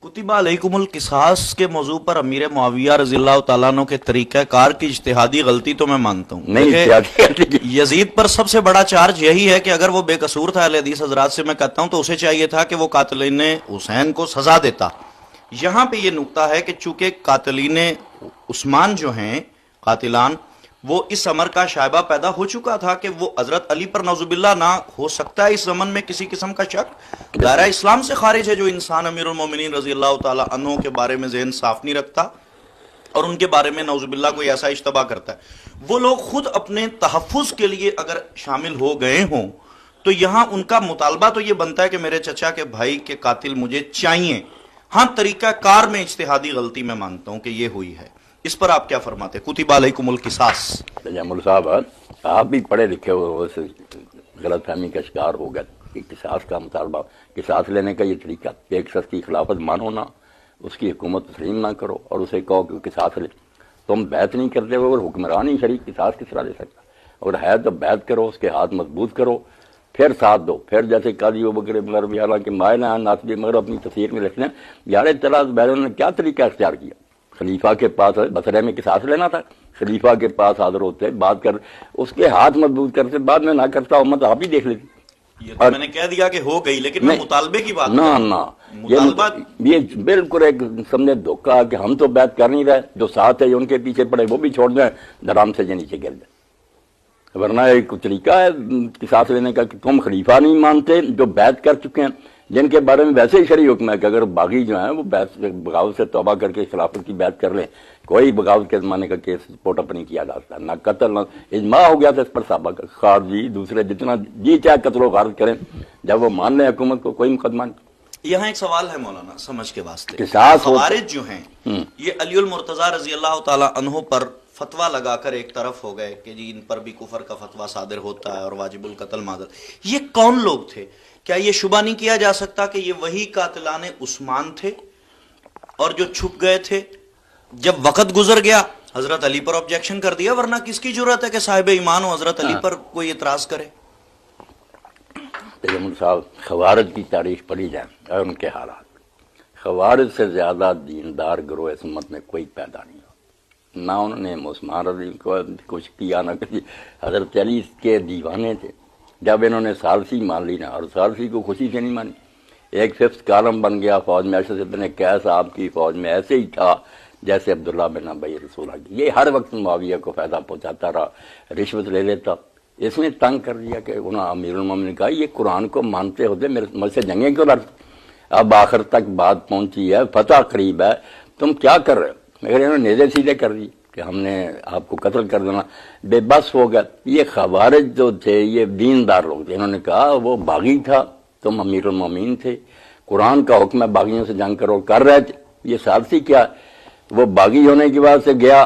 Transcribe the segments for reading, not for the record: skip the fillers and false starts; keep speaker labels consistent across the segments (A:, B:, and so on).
A: कुतिबा अलैकुमुल किसास के मौजू पर अमीर मुआविया रज़ी अल्लाह तआला अन्हु के तरीक़ा कार की इज्तिहादी गलती तो मैं मानता हूँ।
B: नहीं,
A: यजीद पर सबसे बड़ा चार्ज यही है कि अगर वो बेकसूर था, अहले हदीस हजरात से मैं कहता हूँ, तो उसे चाहिए था कि वो कातिलीन हुसैन को सजा देता। यहाँ पे ये नुक्ता है कि चूंकि कातिलीन उस्मान जो हैं कातिलान, वो इस अमर का शायबा पैदा हो चुका था कि वो हजरत अली पर नौजुबिल्ला ना हो सकता है इस जमन में किसी किस्म का शक। दायरा इस्लाम से खारिज है जो इंसान अमीरुल मोमिनीन रजी अल्लाह ताला अन्हु के बारे में ज़हन साफ नहीं रखता और उनके बारे में नौजुबिल्ला कोई ऐसा इश्तबा करता है। वो लोग खुद अपने तहफ़्फ़ुज़ के लिए अगर शामिल हो गए हों तो यहाँ उनका मुतालबा तो ये बनता है कि मेरे चचा के भाई के कातिल मुझे चाहिए। हाँ, तरीका कार में इज्तिहादी गलती मैं मानता हूँ कि ये हुई है। इस पर आप क्या फरमाते? कुतिबा अलैकुमुल किसास।
B: जमुल साहब, आप भी पढ़े लिखे हो, गलत फहमी का शिकार हो गए कि किसास का मुतालबा, किसास लेने का ये तरीका, एक शख्स की खिलाफत मानो ना, उसकी हुकूमत तस्लीम ना करो और उसे कहो कि किसास ले। तुम बैत नहीं करते हो और हुक्मरान ही शरीक किसास किस तरह ले सकता? और है तो बैत करो, उसके हाथ मजबूत करो, फिर साथ दो। फिर जैसे काजी बकर मगर हालांकि मायना नासबी मगर अपनी तफसीर में लिखते हैं, यार तलाश बैरों ने क्या तरीका अख्तियार किया। खलीफा के पास बसरे में किसास लेना था, खलीफा के पास हाजिर होते, बात कर, उसके हाथ मजबूत करते, बाद में ना करता उम्मत आप ही देख लेती।
A: ये तो मैंने कह दिया कि हो गई, लेकिन मैं मुतालबे की बात
B: ये बिल्कुल एक समझे धोखा कि हम तो बैत कर नहीं रहे, जो साथ है उनके पीछे पड़े वो भी छोड़ दें, धराम से नीचे गिर जाए। वरना एक तरीका है किसास लेने का कि तुम खलीफा नहीं मानते जो बैत कर चुके हैं, जिनके बारे में वैसे ही शरीय हुक्म है कि अगर बागी जो है वो बगावत से तौबा करके खिलाफत की बैत कर लें, कोई बगावत के जमाने का केस पोटअप नहीं किया जाता, ना कत्ल, ना इजमा हो गया था इस पर साहबा खारजी दूसरे जितना जी चाहे कत्लो गारत करें, जब वो मान लें हुकूमत को कोई मुकदमा नहीं।
A: यहाँ एक सवाल है मौलाना समझ के वास्ते,
B: खवारिज
A: जो हैं ये अलीउल मुर्तजा रजी अल्लाह ताला अन्हु पर फतवा लगाकर एक तरफ हो गए कि जी इन पर भी कुफर का फतवा सादिर होता है और वाजिबुल कत्ल मादर। ये कौन लोग थे? क्या ये शुबा नहीं किया जा सकता कि ये वही कातिलाने उस्मान थे और जो छुप गए थे, जब वक्त गुजर गया हजरत अली पर ऑब्जेक्शन कर दिया, वरना किसकी जरूरत है कि साहिब ईमान हो हजरत अली पर कोई इतराज करे?
B: साहब, खवारिज की तारीख पढ़ी जाए और उनके हालात, खवारिज से ज्यादा दीनदार गिरोह इस उम्मत में कोई पैदा नहीं हो। ना उन्होंने उस्मान रज़ी को कुछ किया, ना किसी, हजरत अली के दीवाने थे। जब इन्होंने सालसी मान ली ना, और सालसी को खुशी से नहीं मानी, एक फिफ्थ कालम बन गया फौज में। अशरफ इब्न कैस आपकी फौज में ऐसे ही था जैसे अब्दुल्ला बिन अबई रसूला की। ये हर वक्त मुआविया को फायदा पहुंचाता रहा, रिश्वत ले लेता। इसने तंग कर दिया कि उन्होंने अमीरुल मोमिनीन ने कहा ये कुरान को मानते होते मेरे मुझसे जंगें क्यों लड़ते? अब आखिर तक बात पहुंची है, फतह करीब है, तुम क्या कर रहे हो? मगर इन्होंने नेज़े सीधे कर दी कि हमने आपको कत्ल कर देना, बेबस हो गया। ये खवारिज जो थे ये दीनदार लोग थे, इन्होंने कहा वो बागी था, तुम अमीरुल मोमिनीन थे, कुरान का हुक्म है बागियों से जंग करो, कर रहे थे। ये सालसी क्या, वो बागी होने की वजह से गया,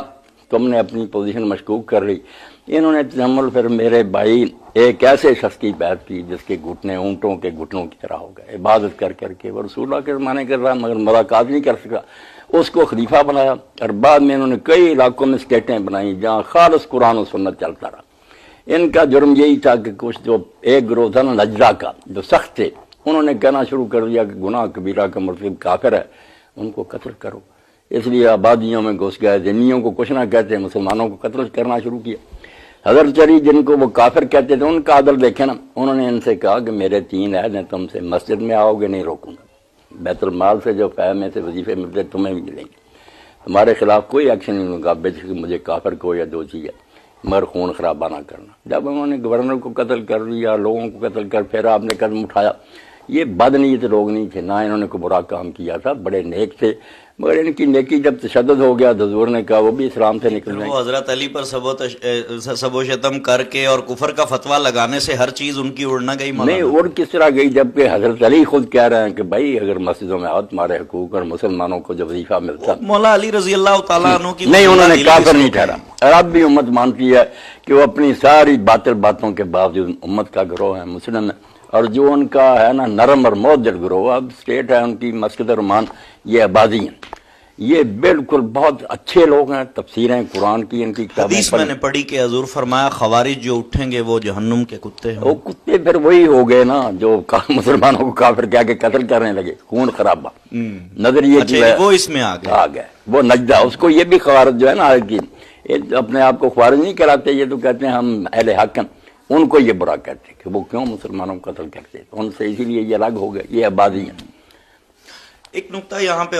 B: तुमने अपनी पोजीशन मशकूक कर ली। इन्होंने तजम्मुल, फिर मेरे भाई एक ऐसे शख्स की बैत की जिसके घुटने ऊँटों के घुटनों की तरह हो गए, इबादत कर करके वो रसूलुल्लाह के ज़माने कर रहा मगर मुलाकात नहीं कर सका, उसको खलीफा बनाया। और बाद में इन्होंने कई इलाकों में स्टेटें बनाई जहाँ खालिस कुरान और सुन्नत चलता रहा। इनका जुर्म यही था कि कुछ जो एक गिरोह था ना नजरा का, जो सख्त थे, उन्होंने कहना शुरू कर दिया कि गुनाह कबीरा का मुर्तकिब काफिर है, उनको कत्ल करो। इसलिए आबादियों में घुस गए, जिन्नियों को कुछ ना कहते, मुसलमानों को कत्ल करना शुरू किया। हजरत अली जिनको वो काफिर कहते थे उनका आदल देखे ना, उन्होंने इनसे कहा कि मेरे 3 ऐद तुमसे मस्जिद में आओगे नहीं रोकूंगा, बैतुल माल से जो फै में से वजीफे मिलते तुम्हें भी मिलेंगे, तुम्हारे खिलाफ कोई एक्शन नहीं होगा, बेशक मुझे काफिर को या जो चीज़ है, मगर खून खराबा ना करना। जब उन्होंने गवर्नर को कत्ल कर दिया, लोगों को कत्ल कर, फिर आपने कदम उठाया। ये बदनीयत लोग नहीं थे, ना इन्होंने कोई बुरा काम किया था, बड़े नेक थे, मगर इनकी नेकी जब तशद्दुद हो गया, हुज़ूर ने कहा वो भी इस्लाम से निकल
A: वो हजरत अली पर सबो शतम करके और कुफर का फतवा लगाने से हर चीज उनकी उड़ ना गई?
B: नहीं, उड़ किस तरह गई, जबकि हजरत अली खुद कह रहे हैं कि भाई अगर मस्जिदों में आओ तुम्हारे हकूक और मुसलमानों को जो वजीफा मिलता।
A: मौला अली रजी अल्लाह तआला अन्हु की
B: नहीं, उन्होंने काफिर नहीं ठहरा। और अब भी उम्मत मानती है कि वो अपनी सारी बातिल बातों के बावजूद उम्मत का गिरोह है, मुस्लिम है। और जो उनका है ना नरम और मौजर गिरोह, अब स्टेट है उनकी मस्जिद रहमान, ये आबादी है, یہ بالکل بہت اچھے لوگ ہیں، تفسیریں قرآن کی ان کی کتابیں
A: حدیث میں نے پڑھی کہ حضور فرمایا خوارج جو اٹھیں گے وہ جہنم کے کتے ہیں.
B: وہ کتے پھر وہی ہو گئے نا جو مسلمانوں کو کافر کیا کے قتل کرنے لگے، خون خرابہ نظریے کی
A: اچھا وہ اس میں آ گئے.
B: آ گئے وہ نجدہ، اس کو یہ بھی خوارج جو ہے نا آج کی، یہ اپنے آپ کو خوارج نہیں کراتے، یہ تو کہتے ہیں ہم اہل حق ہیں، ان کو یہ برا کہتے ہیں کہ وہ کیوں مسلمانوں کو قتل کرتے، ان سے اسی لیے یہ الگ ہو گئے، یہ آبادی ہیں.
A: ایک نقطہ یہاں پہ